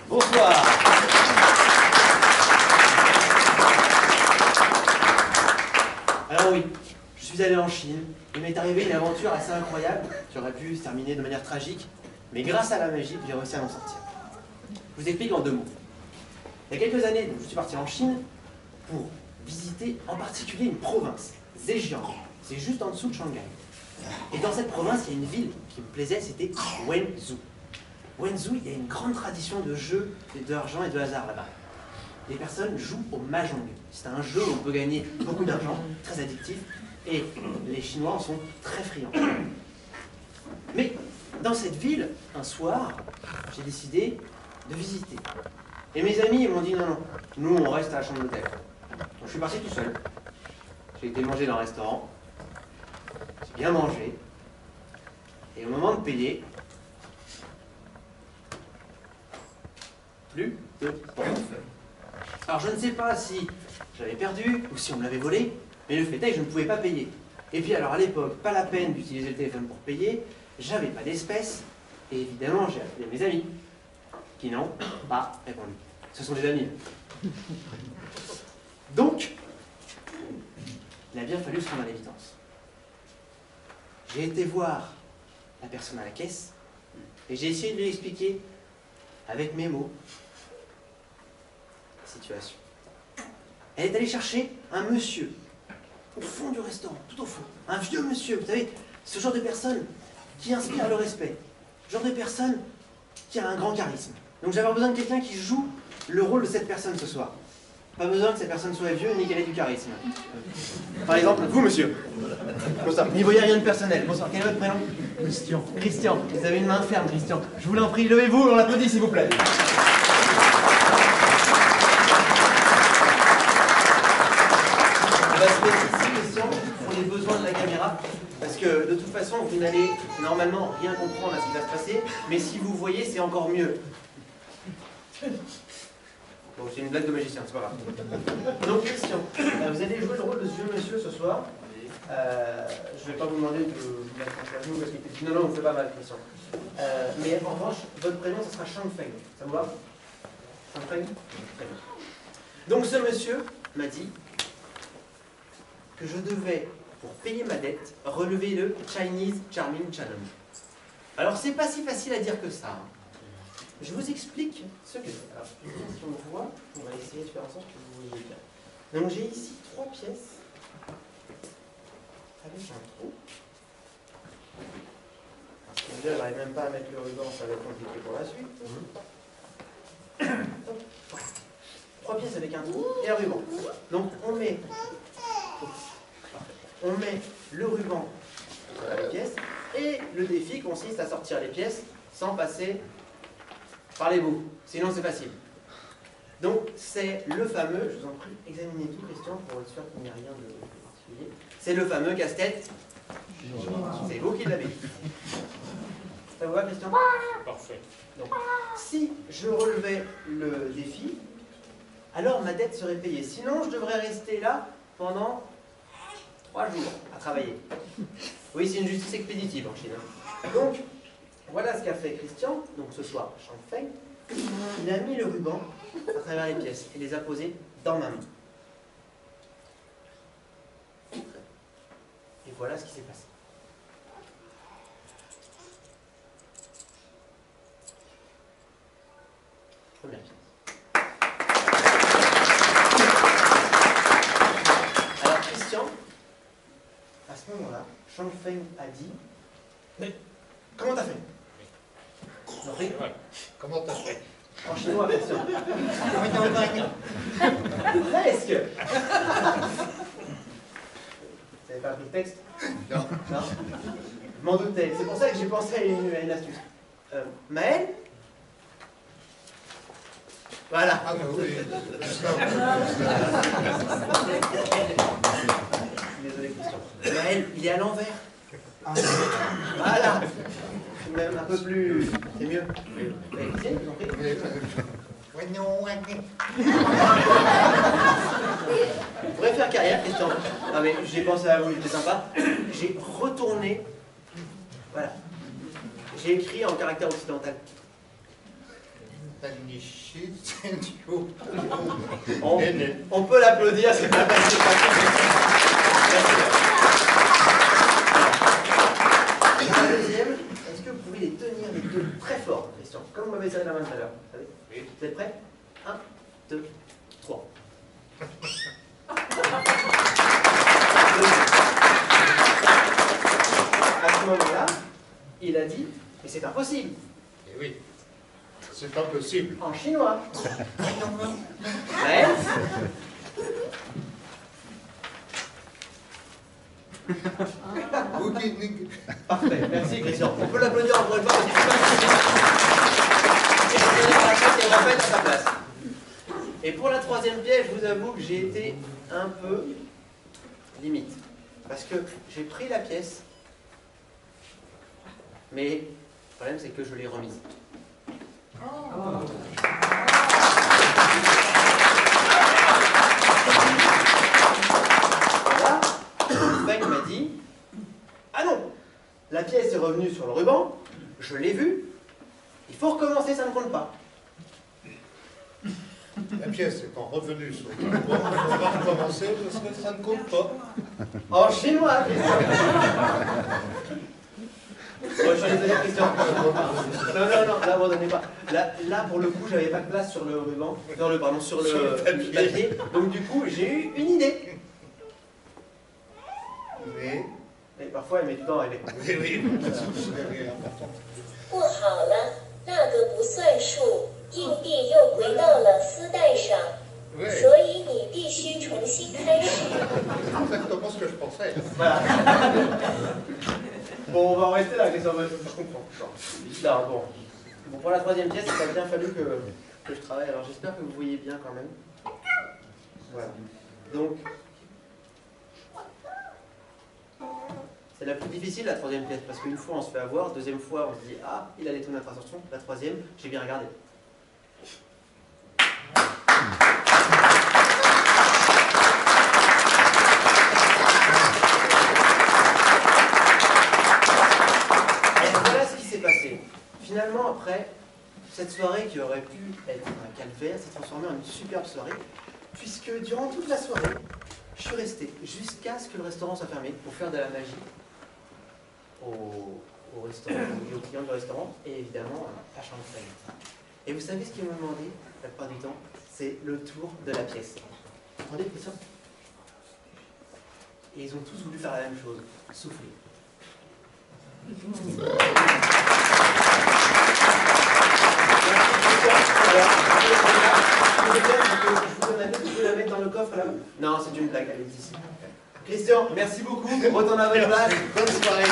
Bonsoir. Alors oui, je suis allé en Chine. Il m'est arrivé une aventure assez incroyable qui aurait pu se terminer de manière tragique, mais grâce à la magie, j'ai réussi à m'en sortir. Je vous explique en 2 mots. Il y a quelques années, je suis parti en Chine pour visiter en particulier une province, Zhejiang. C'est juste en dessous de Shanghai. Et dans cette province, il y a une ville qui me plaisait, c'était Wenzhou. Wenzhou, il y a une grande tradition de jeux d'argent et de hasard là-bas. Les personnes jouent au mahjong. C'est un jeu où on peut gagner beaucoup d'argent, très addictif, et les Chinois en sont très friands. Mais dans cette ville, un soir, j'ai décidé de visiter. Et mes amis m'ont dit non, nous on reste à la chambre d'hôtel. Donc je suis parti tout seul. J'ai été manger dans un restaurant. J'ai bien mangé. Et au moment de payer, plus de portefeuille. Alors je ne sais pas si j'avais perdu ou si on me l'avait volé, mais le fait est que je ne pouvais pas payer. Et puis alors à l'époque, pas la peine d'utiliser le téléphone pour payer, j'avais pas d'espèces, et évidemment j'ai appelé mes amis, qui n'ont pas répondu. Ce sont des amis. Donc, il a bien fallu se rendre à l'évidence. J'ai été voir la personne à la caisse, et j'ai essayé de lui expliquer, avec mes mots, la situation. Elle est allée chercher un monsieur, au fond du restaurant, tout au fond. Un vieux monsieur, vous savez, ce genre de personne qui inspire le respect. Ce genre de personne qui a un grand charisme. Donc j'avais besoin de quelqu'un qui joue le rôle de cette personne ce soir. Pas besoin que cette personne soit vieux ni qu'elle ait du charisme. Par exemple, vous, monsieur. Bonsoir. N'y voyez rien de personnel. Bonsoir. Quel est votre prénom? Christian. Christian. Vous avez une main ferme, Christian. Je vous l'en prie, levez-vous, on l'applaudit, s'il vous plaît. On va se mettre ici, Christian, pour les besoins de la caméra. Parce que de toute façon, vous n'allez normalement rien comprendre à ce qui va se passer. Mais si vous voyez, c'est encore mieux. Bon, c'est une blague de magicien, c'est pas grave. Donc, Christian, vous allez jouer le rôle de ce vieux monsieur ce soir. Je ne vais pas vous demander de vous mettre en genou parce qu'il était dit non, vous ne faites pas mal, Christian. Mais en revanche, votre prénom, ce sera Shangfeng. Ça vous va? Shangfeng? Très bien. Donc, ce monsieur m'a dit que je devais, pour payer ma dette, relever le Chinese Charming Challenge. Alors, c'est pas si facile à dire que ça. Hein. Je vous explique ce que c'est. Alors, si on voit, on va essayer de faire en sorte que vous voyez bien. Donc, j'ai ici 3 pièces avec un trou. Parce que déjà, je n'arrive même pas à mettre le ruban, ça va être compliqué pour la suite. 3 pièces avec un trou et un ruban. Donc, on met le ruban dans la pièce et le défi consiste à sortir les pièces sans passer par les bouts, sinon c'est facile. Donc c'est le fameux, je vous en prie, examinez tout, Christian, pour être sûr qu'il n'y a rien de particulier. C'est le fameux casse-tête. C'est vous qui l'avez. Ça vous va, Christian? Parfait. Donc, si je relevais le défi, alors ma dette serait payée. Sinon, je devrais rester là pendant 3 jours à travailler. Oui, c'est une justice expéditive en Chine. Donc, voilà ce qu'a fait Christian, donc ce soir, Shangfeng. Il a mis le ruban à travers les pièces et les a posées dans ma main. Et voilà ce qui s'est passé. Première pièce. Alors Christian, à ce moment-là, Shangfeng a dit « Mais comment t'as fait ?» Comment t'as fait? En chinois, Christian. Presque. Vous n'avez pas appris le texte? Non. Non. Je m'en doutais. C'est pour ça que j'ai pensé à une astuce. Maël? Voilà. Ah bah oui. Désolé, Christian. Maël, il est à l'envers. Voilà. Même un peu plus... C'est mieux. Écoutez, vous en prie. Vous pourrez faire carrière, Christian. Non mais j'ai pensé à vous, c'était sympa. J'ai retourné. Voilà. J'ai écrit en caractère occidental. On peut l'applaudir, c'est pas facile. La deuxième, est-ce que vous pouvez les tenir les deux très fort, Christian, comme vous m'avez serré la main tout à l'heure? Oui. Vous êtes prêts? 1, 2, 3. À ce moment-là, il a dit, mais c'est impossible. Eh oui, c'est impossible. En chinois. Ouais. Parfait, merci Christian. On peut l'applaudir encore une fois parce qu'il fait pas à sa place. Et pour la troisième pièce, je vous avoue que j'ai été un peu limite. Parce que j'ai pris la pièce, mais le problème c'est que je l'ai remise. Voilà, le mec m'a dit, ah non, la pièce est revenue sur le ruban, je l'ai vue, il faut recommencer, ça ne compte pas. La pièce étant revenue sur le ruban, on va recommencer parce que ça ne compte pas. En chinois, Christian. Bon, je suis désolé, Christian. Non, là, abandonnez pas. Là, pour le coup, j'avais pas de place sur le ruban, sur le papier. Donc, du coup, j'ai eu une idée. Mais, Et parfois, elle met du temps à arriver. oui. 不好了，那个不算数，硬币又回到了丝带上， Oui. 所以你必须重新开始。 Exactement ce que je pensais. Voilà. Bon, on va en rester là, Christian. Je comprends. Là, bon. Bon, pour la troisième pièce, il a bien fallu que je travaille. Alors, j'espère que vous voyez bien quand même. Voilà. Donc, c'est la plus difficile, la troisième pièce, parce qu'une fois, on se fait avoir. Deuxième fois, on se dit, ah, il a détourné notre attention. La troisième, j'ai bien regardé. Finalement, après, cette soirée qui aurait pu être un calvaire s'est transformée en une superbe soirée, puisque durant toute la soirée, je suis resté jusqu'à ce que le restaurant soit fermé pour faire de la magie au restaurant, aux clients du restaurant, et évidemment à Chambre. Et vous savez ce qu'ils m'ont demandé la plupart du temps? C'est le tour de la pièce. Vous entendez, Christian? Et ils ont tous voulu faire la même chose, souffler. Je peux la mettre dans le coffre là? Non, c'est une blague, elle est ici. Christian, merci beaucoup. Retourne à votre place. Bonne soirée.